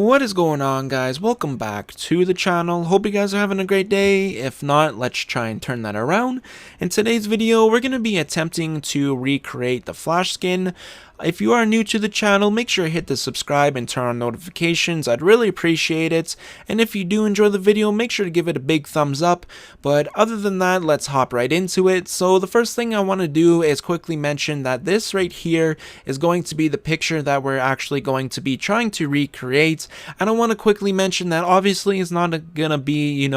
What is going on, guys? Welcome back to the channel. Hope you guys are having a great day. If not, let's try and turn that around. In today's video, we're going to be attempting to recreate the Flash skin. If you are new to the channel, make sure to hit the subscribe and turn on notifications. I'd really appreciate it. And if you do enjoy the video, make sure to give it a big thumbs up. But other than that, let's hop right into it. So the first thing I want to do is quickly mention that this right here is going to be the picture that we're actually going to be trying to recreate. And I want to quickly mention that obviously it's not gonna be,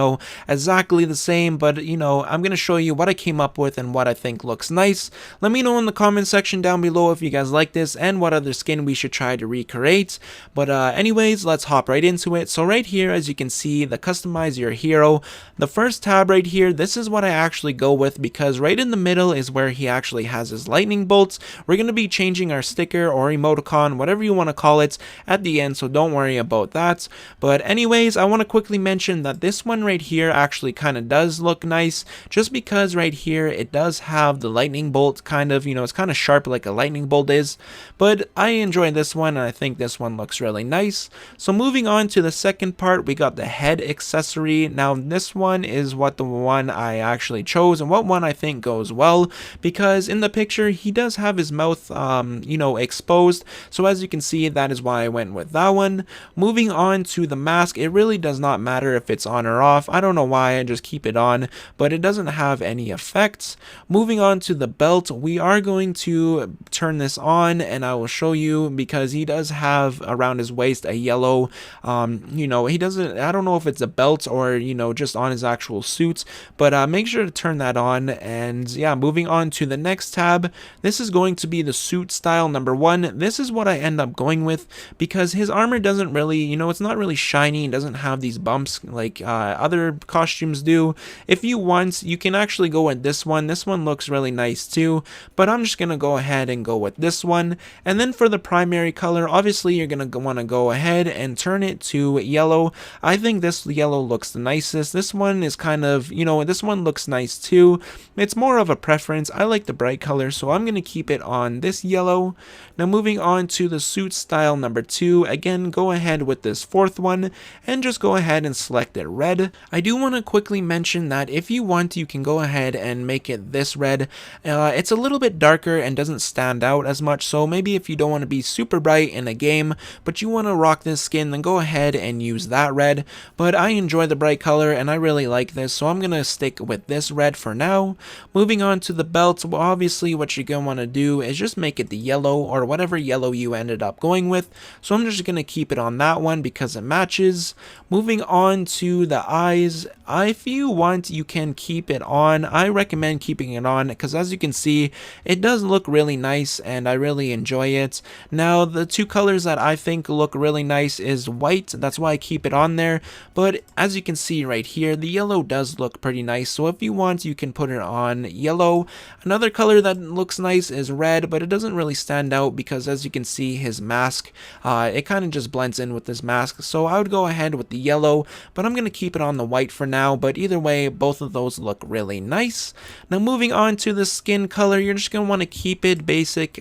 exactly the same, but I'm gonna show you what I came up with and what I think looks nice. Let me know in the comment section down below if you guys like this and what other skin we should try to recreate. But anyways, let's hop right into it. So right here, as you can see, the customize your hero, the first tab right here, this is what I actually go with because right in the middle is where he actually has his lightning bolts. We're gonna be changing our sticker or emoticon, whatever you want to call it, at the end, so don't worry about that. But anyways, I want to quickly mention that this one right here actually kind of does look nice, just because right here it does have the lightning bolt kind of, it's kind of sharp like a lightning bolt is. But I enjoy this one and I think this one looks really nice. So moving on to the second part, we got the head accessory. Now this one is what the one I actually chose and what one I think goes well, because in the picture he does have his mouth exposed. So as you can see, that is why I went with that one. Moving on to the mask, it really does not matter if it's on or off. I don't know why, I just keep it on, but it doesn't have any effects. Moving on to the belt, we are going to turn this on and I will show you, because he does have around his waist a yellow, he doesn't, I don't know if it's a belt or, just on his actual suit, but make sure to turn that on. And yeah, moving on to the next tab, this is going to be the suit style number 1. This is what I end up going with because his armor doesn't really, it's not really shiny, it doesn't have these bumps like other costumes do. If you want, you can actually go with this one. This one looks really nice too, but I'm just gonna go ahead and go with this one. And then for the primary color, obviously you're gonna want to go ahead and turn it to yellow. I think this yellow looks the nicest. This one is kind of, this one looks nice too. It's more of a preference. I like the bright color, so I'm gonna keep it on this yellow. Now moving on to the suit style number 2, again go ahead with this fourth one and just go ahead and select it red. I do want to quickly mention that if you want, you can go ahead and make it this red. It's a little bit darker and doesn't stand out as much, so maybe if you don't want to be super bright in a game but you want to rock this skin, then go ahead and use that red. But I enjoy the bright color and I really like this, so I'm gonna stick with this red for now. Moving on to the belt, well, obviously what you're gonna want to do is just make it the yellow or whatever yellow you ended up going with, so I'm just gonna keep it on that one because it matches. Moving on to the eyes, if you want, you can keep it on. I recommend keeping it on because as you can see, it does look really nice and I really enjoy it. Now the two colors that I think look really nice is white, that's why I keep it on there, but as you can see right here, the yellow does look pretty nice, so if you want, you can put it on yellow. Another color that looks nice is red, but it doesn't really stand out because as you can see, his mask, it kind of just blends in with this mask, so I would go ahead with the yellow, but I'm going to keep it on the white for now. But either way, both of those look really nice. Now moving on to the skin color, you're just going to want to keep it basic,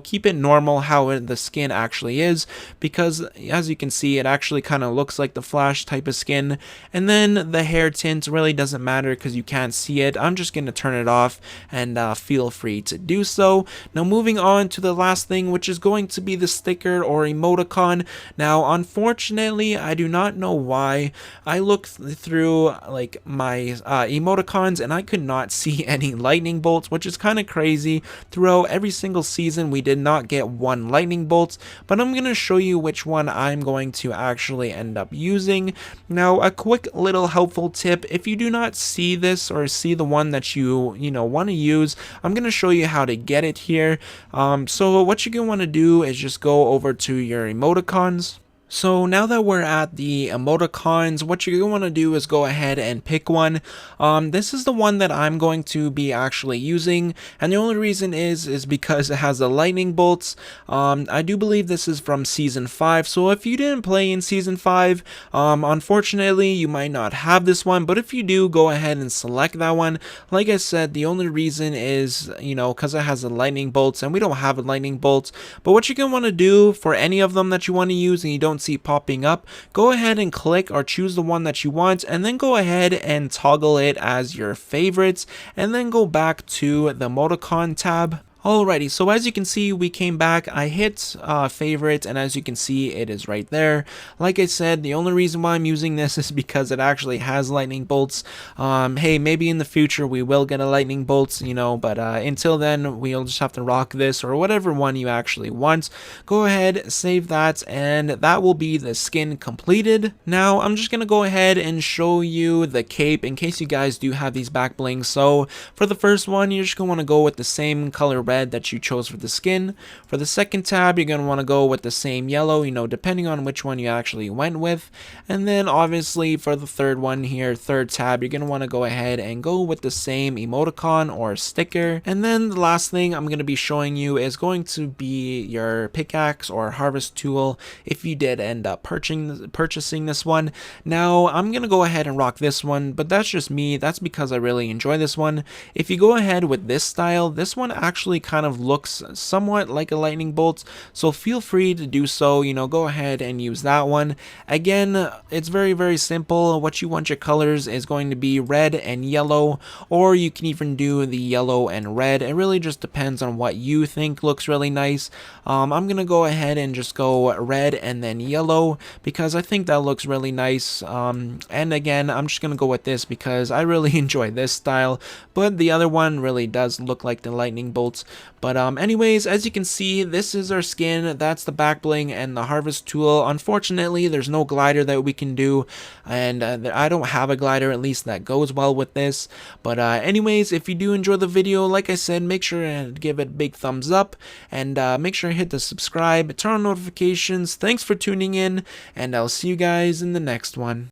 keep it normal how the skin actually is, because as you can see, it actually kind of looks like the Flash type of skin. And then the hair tint really doesn't matter because you can't see it. I'm just going to turn it off and feel free to do so. Now moving on to the last thing, which is going to be the sticker or emoticon. Now unfortunately, I do not know why. I looked through like my emoticons and I could not see any lightning bolts, which is kind of crazy. Throughout every single season we did not get one lightning bolt, but I'm going to show you which one I'm going to actually end up using. Now a quick little helpful tip, if you do not see this or see the one that you want to use, I'm going to show you how to get it here. So what you're going to want to do is just go over to your emoticons. So now that we're at the emoticons, what you're going to want to do is go ahead and pick one. This is the one that I'm going to be actually using, and the only reason is because it has the lightning bolts. I do believe this is from season 5, so if you didn't play in season 5, unfortunately you might not have this one, but if you do, go ahead and select that one. Like I said, the only reason is, because it has the lightning bolts and we don't have a lightning bolt. But what you're going to want to do for any of them that you want to use and you don't see popping up, go ahead and click or choose the one that you want, and then go ahead and toggle it as your favorites, and then go back to the emoticon tab. Alrighty, so as you can see, we came back, I hit favorite, and as you can see, it is right there. Like I said, the only reason why I'm using this is because it actually has lightning bolts. Hey, maybe in the future we will get a lightning bolts, you know, but until then, we'll just have to rock this, or whatever one you actually want. Go ahead, save that, and that will be the skin completed. Now, I'm just gonna go ahead and show you the cape, in case you guys do have these back blings. So, for the first one, you're just gonna wanna go with the same color red that you chose for the skin. For the second tab, you're going to want to go with the same yellow, you know, depending on which one you actually went with. And then obviously for the third one here, third tab, you're going to want to go ahead and go with the same emoticon or sticker. And then the last thing I'm going to be showing you is going to be your pickaxe or harvest tool if you did end up purchasing this one. Now I'm going to go ahead and rock this one, but that's just me. That's because I really enjoy this one. If you go ahead with this style, this one actually kind of looks somewhat like a lightning bolt, so feel free to do so, you know, go ahead and use that one. Again, it's very simple. What you want your colors is going to be red and yellow, or you can even do the yellow and red. It really just depends on what you think looks really nice. I'm gonna go ahead and just go red and then yellow because I think that looks really nice. And again, I'm just gonna go with this because I really enjoy this style, but the other one really does look like the lightning bolts. But anyways, as you can see, this is our skin. That's the back bling and the harvest tool. Unfortunately, there's no glider that we can do, and I don't have a glider, at least that goes well with this. But anyways, if you do enjoy the video, like I said, make sure to give it a big thumbs up, and make sure to hit the subscribe, turn on notifications. Thanks for tuning in, and I'll see you guys in the next one.